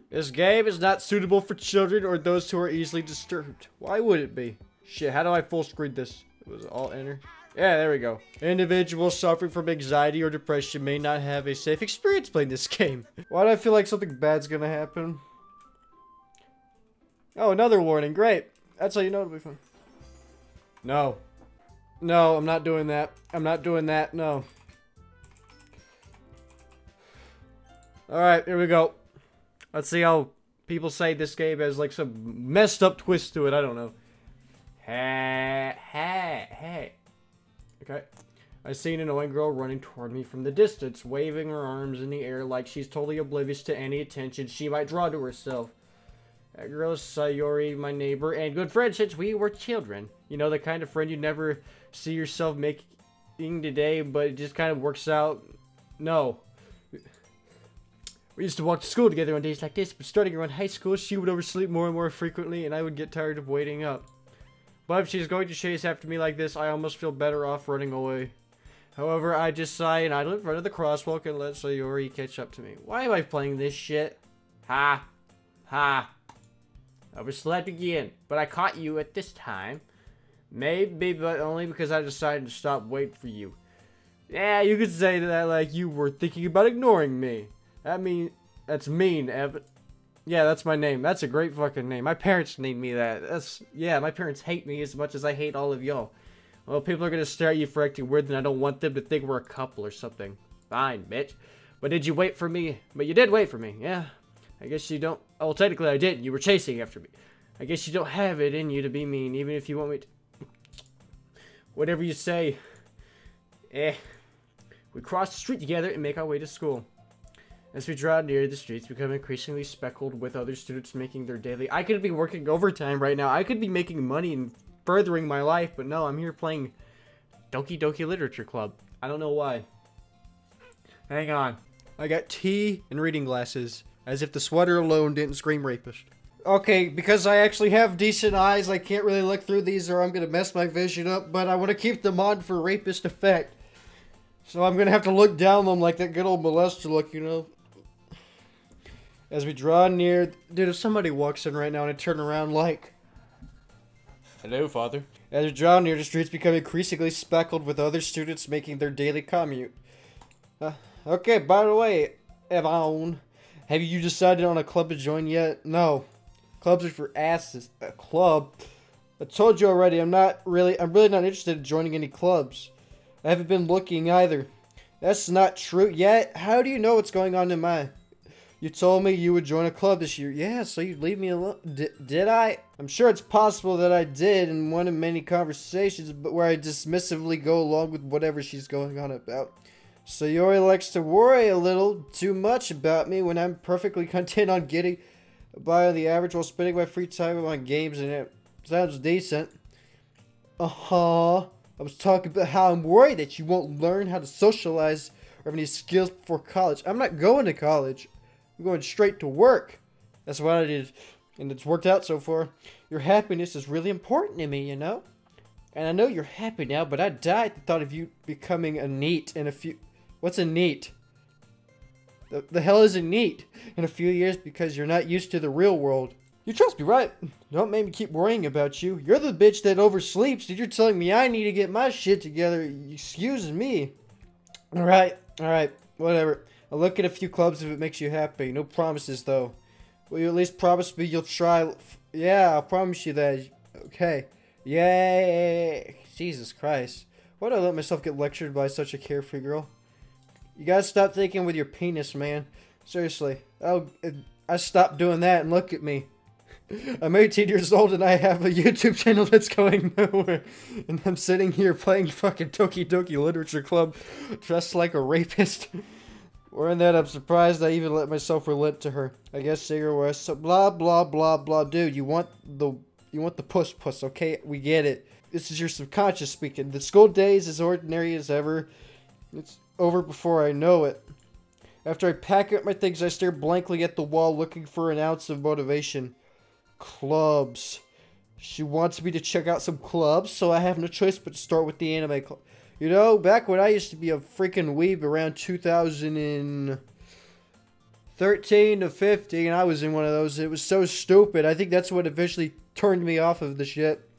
This game is not suitable for children or those who are easily disturbed. Why would it be? Shit, how do I full screen this? Was it all enter? Yeah, there we go. Individuals suffering from anxiety or depression may not have a safe experience playing this game. Why do I feel like something bad's gonna happen? Oh, another warning. Great. That's how you know it'll be fun. No. No, I'm not doing that. I'm not doing that. No. Alright, here we go. Let's see how people say this game has like some messed up twist to it. I don't know. Hey. Okay. I see an annoying girl running toward me from the distance, waving her arms in the air like she's totally oblivious to any attention she might draw to herself. That girl is Sayori, my neighbor, and good friend since we were children. You know, the kind of friend you never see yourself making today, but it just kind of works out. No. We used to walk to school together on days like this, but starting around high school, she would oversleep more and more frequently, and I would get tired of waiting up. But if she's going to chase after me like this, I almost feel better off running away. However, I just sigh and idle in front of the crosswalk and let Sayori catch up to me. Why am I playing this shit? Ha. Ha. Overslept again, but I caught you at this time. Maybe, but only because I decided to stop waiting for you. Yeah, you could say that like you were thinking about ignoring me. That's mean, Evan. Yeah, that's my name. That's a great fucking name. My parents named me that. Yeah, my parents hate me as much as I hate all of y'all. Well, people are gonna stare at you for acting weird, and I don't want them to think we're a couple or something. Fine, bitch. But did you wait for me? But you did wait for me, yeah. I guess you don't... Oh, technically I did. You were chasing after me. I guess you don't have it in you to be mean, even if you want me to... Whatever you say. We cross the street together and make our way to school. As we draw near, the streets become increasingly speckled with other students making their daily... I could be working overtime right now. I could be making money and furthering my life, but no, I'm here playing Doki Doki Literature Club. I don't know why. Hang on. I got tea and reading glasses. As if the sweater alone didn't scream rapist. Okay, because I actually have decent eyes, I can't really look through these or I'm gonna mess my vision up, but I want to keep them on for rapist effect. So I'm gonna have to look down them like that good old molester look, you know. As we draw near... Dude, if somebody walks in right now and I turn around like... Hello, father. As we draw near, the streets become increasingly speckled with other students making their daily commute. Okay, by the way, Evan, have you decided on a club to join yet? No. Clubs are for asses. A club? I told you already, I'm really not interested in joining any clubs. I haven't been looking either. That's not true yet. How do you know what's going on in mine? You told me you would join a club this year. Yeah, so you'd leave me alone. Did I? I'm sure it's possible that I did in one of many conversations, but where I dismissively go along with whatever she's going on about. Sayori likes to worry a little too much about me when I'm perfectly content on getting by on the average while spending my free time on games, and it sounds decent. I was talking about how I'm worried that you won't learn how to socialize or have any skills before college. I'm not going to college. I'm going straight to work. That's what I did, and it's worked out so far. Your happiness is really important to me, you know? And I know you're happy now, but I died at the thought of you becoming a NEET in a few... What's a NEET? The hell is a NEET in a few years because you're not used to the real world. You trust me, right? Don't make me keep worrying about you. You're the bitch that oversleeps, and you're telling me I need to get my shit together. Excuse me. Alright, whatever. I'll look at a few clubs if it makes you happy. No promises, though. Will you at least promise me you'll try? Yeah, I'll promise you that. Okay. Yay! Jesus Christ. Why did I let myself get lectured by such a carefree girl? You gotta stop thinking with your penis, man. Seriously. I stopped doing that and look at me. I'm 18 years old and I have a YouTube channel that's going nowhere. And I'm sitting here playing fucking Doki Doki Literature Club dressed like a rapist. More than that, I'm surprised I even let myself relent to her. I guess Sager was so blah blah blah blah. Dude, you want the puss, okay? We get it. This is your subconscious speaking. The school day is as ordinary as ever. It's over before I know it. After I pack up my things, I stare blankly at the wall looking for an ounce of motivation. Clubs. She wants me to check out some clubs, so I have no choice but to start with the anime club. You know, back when I used to be a freaking weeb around 2013 to 15, I was in one of those. It was so stupid. I think that's what officially turned me off of the shit.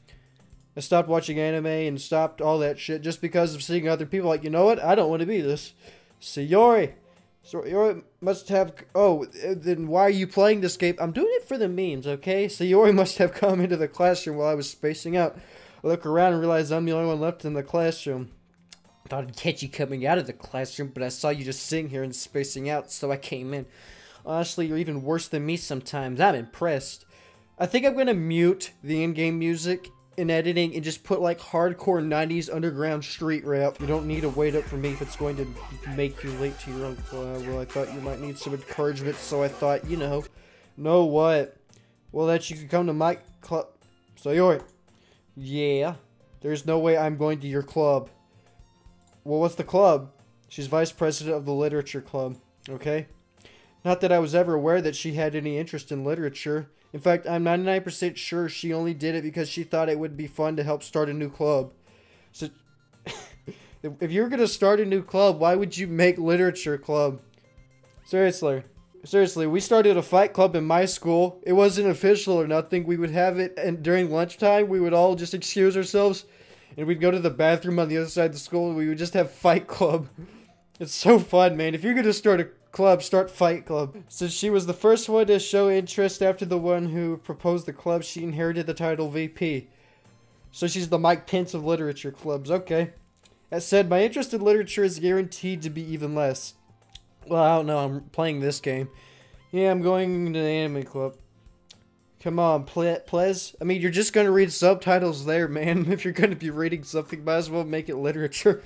I stopped watching anime and stopped all that shit just because of seeing other people like, you know what? I don't want to be this. Sayori. Sayori must have... Oh, then why are you playing this game? I'm doing it for the memes, okay? Sayori must have come into the classroom while I was spacing out. I look around and realize I'm the only one left in the classroom. I thought I'd catch you coming out of the classroom, but I saw you just sitting here and spacing out, so I came in. Honestly, you're even worse than me sometimes. I'm impressed. I think I'm gonna mute the in-game music in editing and just put like hardcore 90s underground street rap. You don't need to wait up for me if it's going to make you late to your own club. Well, I thought you might need some encouragement, so I thought, you know what? Well, that you could come to my club. Sayori. Yeah. There's no way I'm going to your club. Well, what's the club? She's vice president of the literature club. Okay? Not that I was ever aware that she had any interest in literature. In fact, I'm 99% sure she only did it because she thought it would be fun to help start a new club. So, if you were going to start a new club, why would you make literature club? Seriously, we started a fight club in my school. It wasn't official or nothing. We would have it, and during lunchtime, we would all just excuse ourselves, and we'd go to the bathroom on the other side of the school, and we would just have fight club. It's so fun, man. If you're going to start a club, start fight club. Since she was the first one to show interest after the one who proposed the club, she inherited the title VP. So she's the Mike Pence of literature clubs. Okay. That said, my interest in literature is guaranteed to be even less. Well, I don't know. I'm playing this game. Yeah, I'm going to the anime club. Come on, please. I mean, you're just going to read subtitles there, man. If you're going to be reading something, might as well make it literature.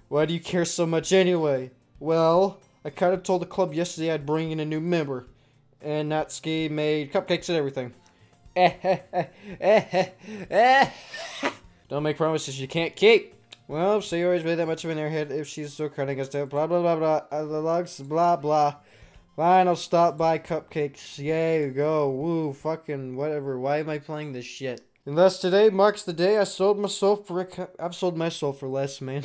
Why do you care so much anyway? Well, I kind of told the club yesterday I'd bring in a new member. And Natsuki made cupcakes and everything. Don't make promises you can't keep. Well, she always made that much of in her head if she's so cunning as to blah blah blah blah. The logs blah blah. Fine, I'll stop by cupcakes. Yay, go. Woo, fucking whatever. Why am I playing this shit? And thus today marks the day I sold myself for I've sold my soul for less, man.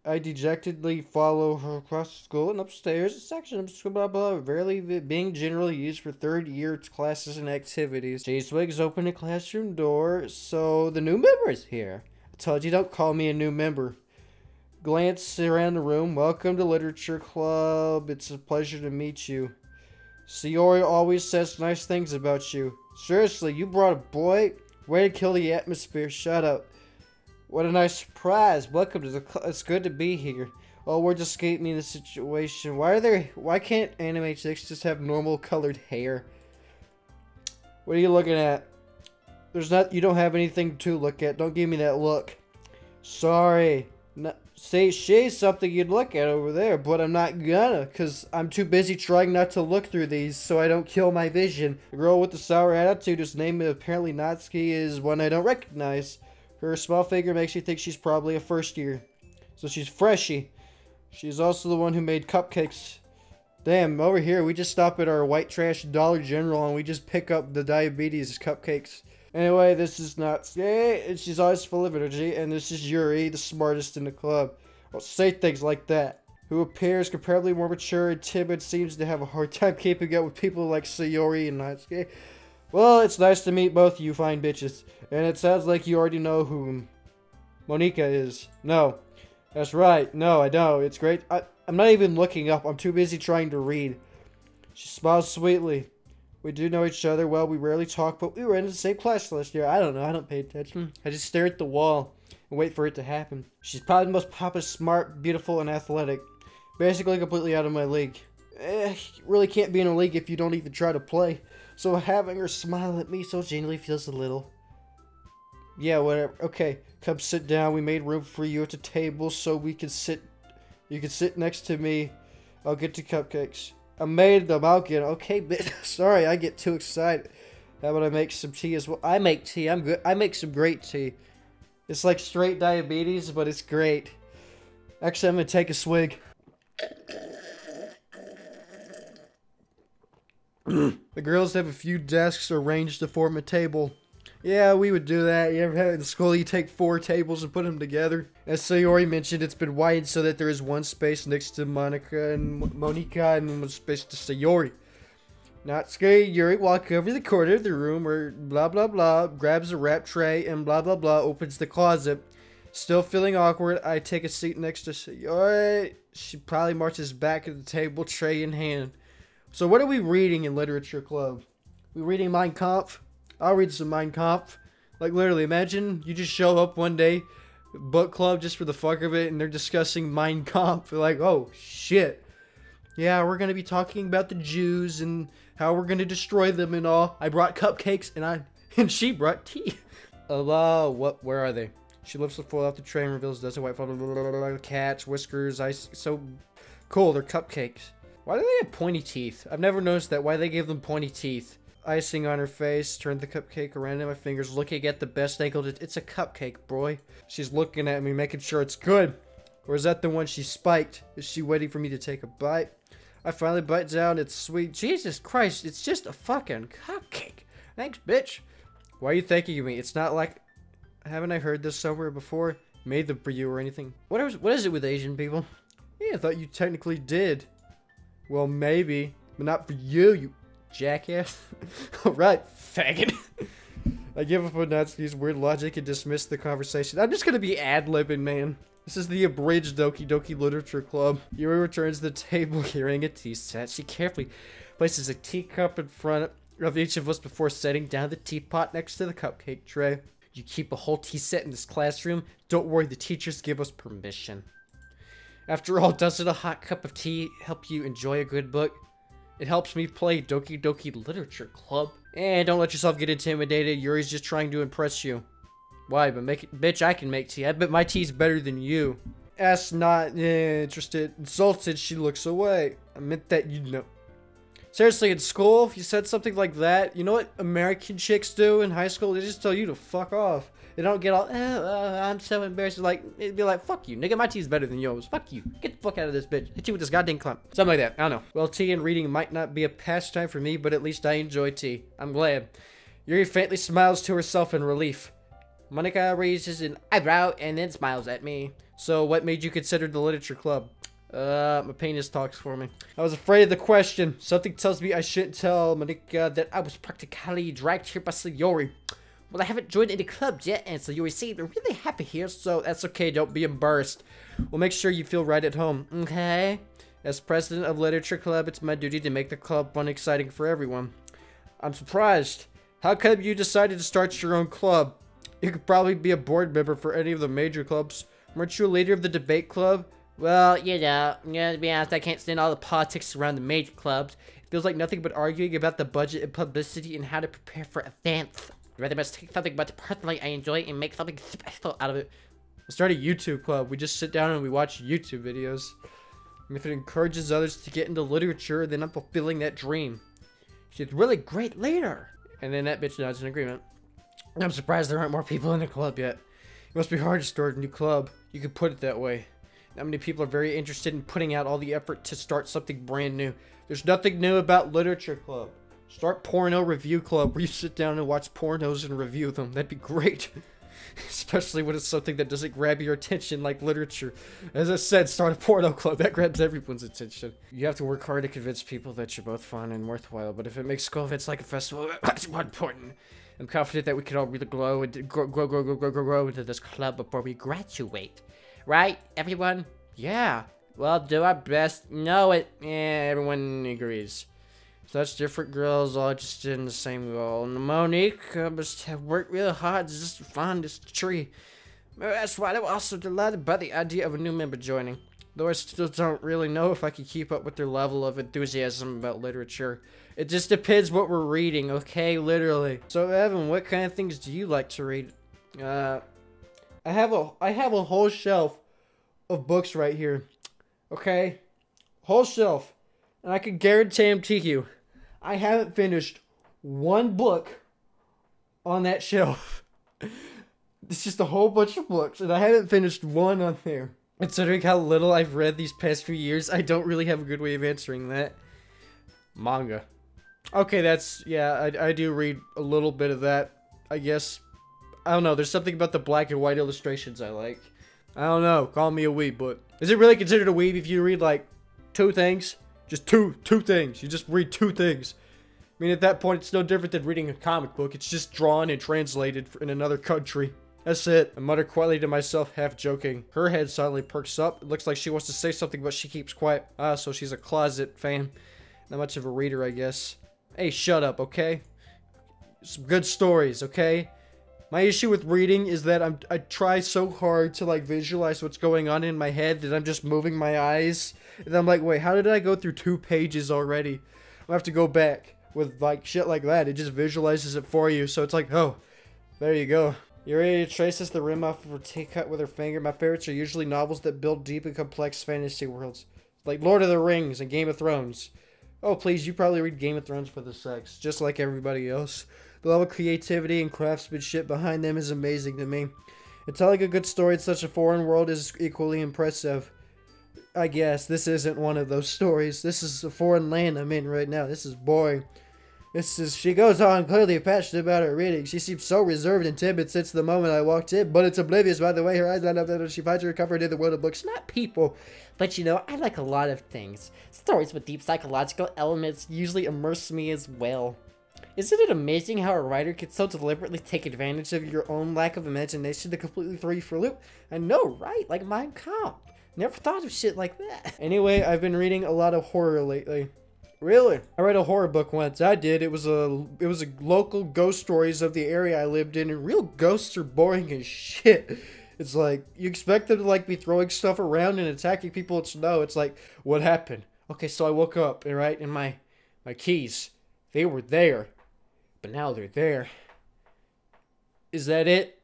I dejectedly follow her across the school and upstairs, a section of blah blah, rarely being generally used for third-year classes and activities. She swings open the classroom door, so the new member is here. I told you don't call me a new member. Glance around the room. Welcome to Literature Club. It's a pleasure to meet you. Sayori always says nice things about you. Seriously, you brought a boy? Way to kill the atmosphere. Shut up. What a nice surprise. Welcome to the club. It's good to be here. Oh, words escape me in the situation. Why can't anime chicks just have normal colored hair? What are you looking at? You don't have anything to look at. Don't give me that look. Sorry. No, she's something you'd look at over there, but I'm not gonna, cause I'm too busy trying not to look through these so I don't kill my vision. The girl with the sour attitude whose name apparently Natsuki is one I don't recognize. Her small figure makes you think she's probably a first year. So she's freshy. She's also the one who made cupcakes. Damn, over here we just stop at our white trash Dollar General and we just pick up the diabetes cupcakes. Anyway, this is Natsuki, and she's always full of energy, and this is Yuri, the smartest in the club. I'll say things like that. Who appears comparably more mature and timid, seems to have a hard time keeping up with people like Sayori and Natsuki. Well, it's nice to meet both you fine bitches. And it sounds like you already know who Monika is. No. That's right. No, I don't. It's great. I'm not even looking up. I'm too busy trying to read. She smiles sweetly. We do know each other well. We rarely talk, but we were in the same class last year. I don't know. I don't pay attention. I just stare at the wall and wait for it to happen. She's probably the most pompous, smart, beautiful, and athletic. Basically completely out of my league. You really can't be in a league if you don't even try to play. So having her smile at me so genuinely feels a little... Yeah, whatever. Okay, come sit down. We made room for you at the table so we can sit... You can sit next to me. I'll get the cupcakes. I made them. I'll get them. Okay, but sorry, I get too excited. How about I make some tea as well? I make tea. I'm good. I make some great tea. It's like straight diabetes, but it's great. Actually, I'm going to take a swig. The girls have a few desks arranged to form a table. Yeah, we would do that. You ever have it in school, you take 4 tables and put them together? As Sayori mentioned, it's been widened so that there is one space next to Monica and Monica and one space to Sayori. Not scary, Yuri walks over to the corner of the room where blah blah blah, grabs a wrap tray and blah blah blah, opens the closet. Still feeling awkward, I take a seat next to Sayori. She probably marches back to the table, tray in hand. So what are we reading in literature club? We reading Mein Kampf? I'll read some Mein Kampf. Like literally, imagine you just show up one day, book club just for the fuck of it, and they're discussing Mein Kampf. They're like, oh shit. Yeah, we're gonna be talking about the Jews and how we're gonna destroy them and all. I brought cupcakes and she brought tea. Where are they? She lifts the foil off the tray and reveals a dozen white cats, whiskers, ice. So cool, they're cupcakes. Why do they have pointy teeth? I've never noticed that. Why they gave them pointy teeth? Icing on her face, turned the cupcake around in my fingers, looking at the best angle. It's a cupcake, boy. She's looking at me, making sure it's good. Or is that the one she spiked? Is she waiting for me to take a bite? I finally bite down. It's sweet. Jesus Christ, it's just a fucking cupcake. Thanks, bitch. Why are you thanking me? It's not like... Haven't I heard this somewhere before? Made them for you or anything? What is it with Asian people? Yeah, I thought you technically did. Well, maybe. But not for you, you jackass. Alright, faggot. I give up on Natsuki's weird logic and dismiss the conversation. I'm just gonna be ad-libbing, man. This is the abridged Doki Doki Literature Club. Yuri returns to the table carrying a tea set. She carefully places a teacup in front of each of us before setting down the teapot next to the cupcake tray. You keep a whole tea set in this classroom? Don't worry, the teachers give us permission. After all, doesn't a hot cup of tea help you enjoy a good book? It helps me play Doki Doki Literature Club. And don't let yourself get intimidated. Yuri's just trying to impress you. Why? But make it, bitch, I can make tea. I bet my tea's better than you. S not interested. Insulted, she looks away. I meant that you know. Seriously, in school, if you said something like that, you know what American chicks do in high school? They just tell you to fuck off. They don't get all, I'm so embarrassed. Like, it'd be like, fuck you, nigga, my tea's better than yours. Fuck you. Get the fuck out of this bitch. Hit you with this goddamn clump. Something like that. I don't know. Well, tea and reading might not be a pastime for me, but at least I enjoy tea. I'm glad. Yuri faintly smiles to herself in relief. Monica raises an eyebrow and then smiles at me. So, what made you consider the literature club? My penis talks for me. I was afraid of the question. Something tells me I shouldn't tell Monica that I was practically dragged here by Sayori. Well, I haven't joined any clubs yet, and Sayori seemed really happy here, so that's okay, don't be embarrassed. We'll make sure you feel right at home, okay? As president of Literature Club, it's my duty to make the club fun and exciting for everyone. I'm surprised. How come you decided to start your own club? You could probably be a board member for any of the major clubs. Weren't you a leader of the debate club? Well, you know, to be honest, I can't stand all the politics around the major clubs. It feels like nothing but arguing about the budget and publicity and how to prepare for events. I'd rather must take something but personally I enjoy and make something special out of it. We'll start a YouTube club. We just sit down and we watch YouTube videos. And if it encourages others to get into literature, then I'm fulfilling that dream. She's a really great leader. And then that bitch nods in agreement. I'm surprised there aren't more people in the club yet. It must be hard to start a new club. You could put it that way. Not many people are very interested in putting out all the effort to start something brand new. There's nothing new about Literature Club. Start Porno Review Club where you sit down and watch pornos and review them. That'd be great. Especially when it's something that doesn't grab your attention like literature. As I said, start a porno club. That grabs everyone's attention. You have to work hard to convince people that you're both fun and worthwhile. But if it makes school events like a festival, that's more important. I'm confident that we can all really grow into this club before we graduate. Right, everyone? Yeah. Well, do our best. No, everyone agrees. Such different girls all interested in the same goal. And Monique must have worked really hard just to find this tree. That's why I'm also delighted by the idea of a new member joining. Though I still don't really know if I can keep up with their level of enthusiasm about literature. It just depends what we're reading, okay? Literally. So, Evan, what kind of things do you like to read? I have a whole shelf of books right here. Okay? Whole shelf. And I can guarantee you, I haven't finished one book on that shelf. It's just a whole bunch of books, and I haven't finished one on there. Considering how little I've read these past few years, I don't really have a good way of answering that. Manga. Okay, that's, yeah, I do read a little bit of that. I guess. I don't know. There's something about the black and white illustrations I like. I don't know. Call me a weeb, but is it really considered a weeb if you read like 2 things? Just two things. You just read 2 things. I mean, at that point, it's no different than reading a comic book. It's just drawn and translated in another country. That's it. I mutter quietly to myself, half joking. Her head suddenly perks up. It looks like she wants to say something, but she keeps quiet. Ah, so she's a closet fan. Not much of a reader, I guess. Hey, shut up, okay? Some good stories, okay? My issue with reading is that I try so hard to, like, visualize what's going on in my head that I'm just moving my eyes. And I'm like, wait, how did I go through 2 pages already? I have to go back with, like, shit like that. It just visualizes it for you. So it's like, oh, there you go. You ready to traces the rim off of her teacup with her finger? My favorites are usually novels that build deep and complex fantasy worlds. Like Lord of the Rings and Game of Thrones. Oh, please, you probably read Game of Thrones for the sex, just like everybody else. The level of creativity and craftsmanship behind them is amazing to me. And telling a good story in such a foreign world is equally impressive. I guess this isn't one of those stories. This is a foreign land I'm in right now. This is boring. She goes on, clearly passionate about her reading. She seems so reserved and timid since the moment I walked in, but it's oblivious by the way her eyes light up that she finds her comfort in the world of books, not people. But you know, I like a lot of things. Stories with deep psychological elements usually immerse me as well. Isn't it amazing how a writer can so deliberately take advantage of your own lack of imagination to completely throw you for a loop? I know, right? Like Mein Kampf. Never thought of shit like that. Anyway, I've been reading a lot of horror lately. Really? I read a horror book once. I did. It was a local ghost stories of the area I lived in, and real ghosts are boring as shit. It's like, you expect them to like be throwing stuff around and attacking people. It's no. It's like, what happened? Okay, so I woke up, right, and my keys, they were there, but now they're there. Is that it?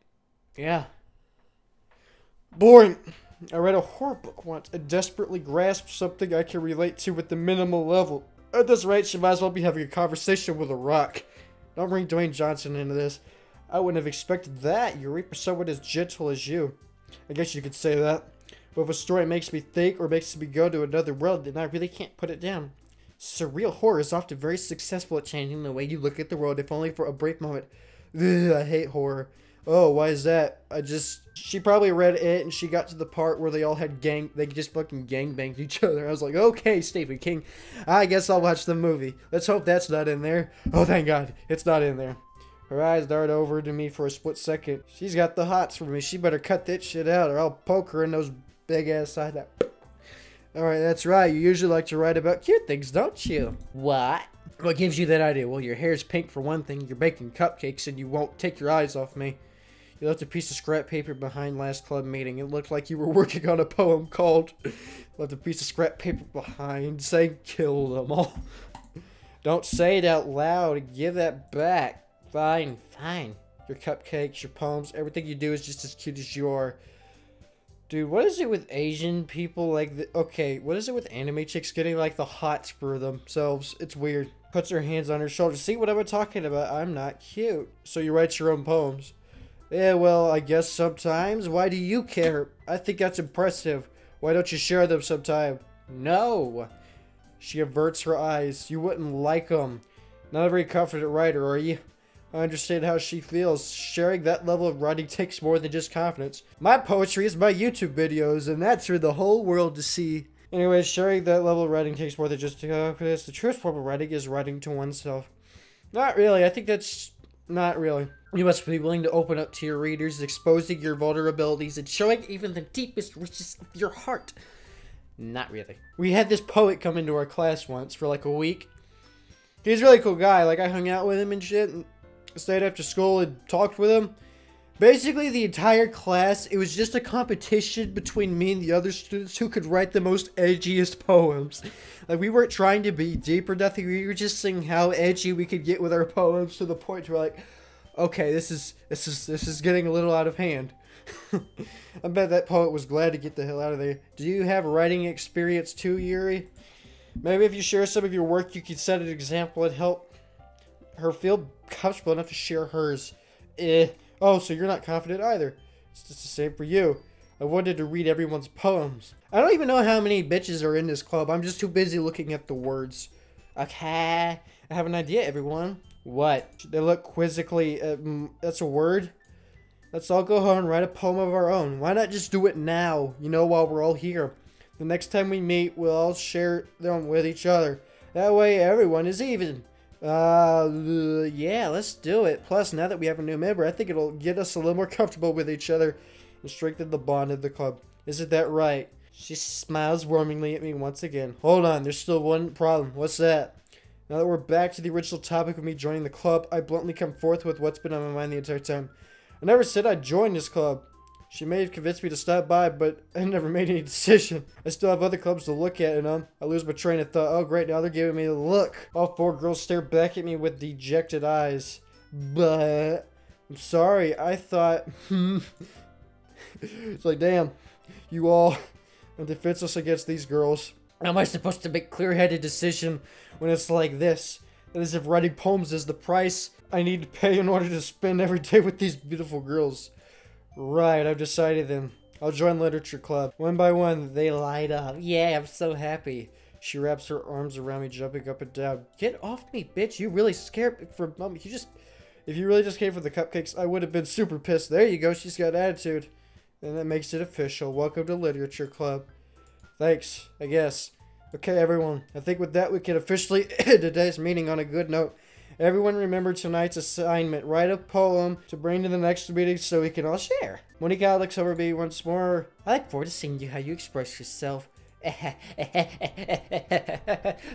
Yeah. Boring. I read a horror book once. I desperately grasped something I can relate to at the minimal level. At this rate, she might as well be having a conversation with a rock. Don't bring Dwayne Johnson into this. I wouldn't have expected that. You reap for someone as gentle as you. I guess you could say that. But if a story makes me think or makes me go to another world, then I really can't put it down. Surreal horror is often very successful at changing the way you look at the world, if only for a brief moment. Ugh, I hate horror. Oh, why is that? She probably read it and she got to the part where they all had they just fucking gangbanged each other. I was like, okay, Stephen King, I guess I'll watch the movie. Let's hope that's not in there. Oh, thank God, it's not in there. Her eyes dart over to me for a split second. She's got the hots for me. She better cut that shit out or I'll poke her in those big ass eyes. Alright, that's right. You usually like to write about cute things, don't you? What? What gives you that idea? Well, your hair's pink for one thing. You're baking cupcakes and you won't take your eyes off me. You left a piece of scrap paper behind last club meeting. It looked like you were working on a poem called left a piece of scrap paper behind saying kill them all. Don't say it out loud. Give that back. Fine, fine. Your cupcakes, your poems, everything you do is just as cute as you are. Dude, what is it with Asian people like okay, what is it with anime chicks getting like the hots for themselves? It's weird. Puts her hands on her shoulders. See what I'm talking about? I'm not cute. So you write your own poems. Yeah, well, I guess sometimes. Why do you care? I think that's impressive. Why don't you share them sometime? No. She averts her eyes. You wouldn't like them. Not a very confident writer, are you? I understand how she feels. Sharing that level of writing takes more than just confidence. My poetry is my YouTube videos, and that's for the whole world to see. Anyway, sharing that level of writing takes more than just confidence. The truest form of writing is writing to oneself. Not really. I think that's not really. You must be willing to open up to your readers, exposing your vulnerabilities, and showing even the deepest reaches of your heart. Not really. We had this poet come into our class once for like a week. He's a really cool guy. Like, I hung out with him and shit, and stayed after school and talked with him. Basically, the entire class, it was just a competition between me and the other students who could write the most edgiest poems. Like, we weren't trying to be deep or nothing. We were just seeing how edgy we could get with our poems to the point where, like, okay, this is getting a little out of hand. I bet that poet was glad to get the hell out of there. Do you have writing experience too, Yuri? Maybe if you share some of your work, you could set an example and help her feel comfortable enough to share hers. Oh, so you're not confident either. It's just the same for you. I wanted to read everyone's poems. I don't even know how many bitches are in this club. I'm just too busy looking at the words. Okay, I have an idea, everyone. What? They look quizzically, that's a word? Let's all go home and write a poem of our own. Why not just do it now, you know, while we're all here? The next time we meet, we'll all share them with each other. That way everyone is even. Yeah, let's do it. Plus, now that we have a new member, I think it'll get us a little more comfortable with each other and strengthen the bond of the club. Isn't that right? She smiles warmingly at me once again. Hold on, there's still one problem. What's that? Now that we're back to the original topic of me joining the club, I bluntly come forth with what's been on my mind the entire time. I never said I'd join this club. She may have convinced me to stop by, but I never made any decision. I still have other clubs to look at, and I lose my train of thought. Oh great, now they're giving me the look. All four girls stare back at me with dejected eyes. But I'm sorry, I thought it's like, damn, you all are defenseless against these girls. How am I supposed to make a clear-headed decision when it's like this? That is if writing poems is the price I need to pay in order to spend every day with these beautiful girls. Right, I've decided then. I'll join literature club. One by one, they light up. Yeah, I'm so happy. She wraps her arms around me, jumping up and down. Get off me, bitch. You really scared me for mom. If you really just came for the cupcakes, I would have been super pissed. There you go. She's got attitude. And that makes it official. Welcome to literature club. Thanks, I guess. Okay, everyone. I think with that, we can officially end today's meeting on a good note. Everyone remember tonight's assignment. Write a poem to bring to the next meeting so we can all share. Monica looks over me once more. I look forward to seeing you how you express yourself.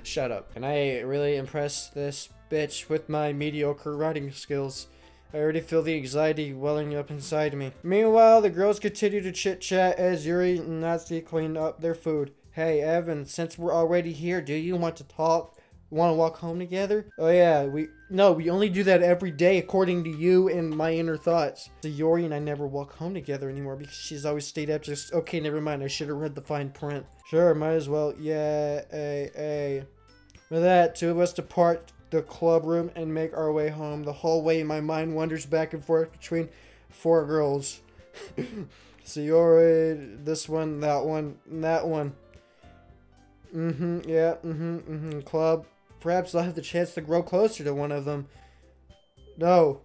Shut up. Can I really impress this bitch with my mediocre writing skills? I already feel the anxiety welling up inside me. Meanwhile, the girls continue to chit-chat as Yuri and Nazi clean up their food. Hey, Evan, since we're already here, do you want to talk? Want to walk home together? Oh yeah, we only do that every day according to you and my inner thoughts. So Yuri and I never walk home together anymore because she's always stayed up just, okay, never mind, I should have read the fine print. Sure, might as well. Yeah, With that, two of us depart the club room and make our way home. The whole way my mind wanders back and forth between four girls. So Yuri, this one, that one, and that one. Club. Perhaps I'll have the chance to grow closer to one of them. No.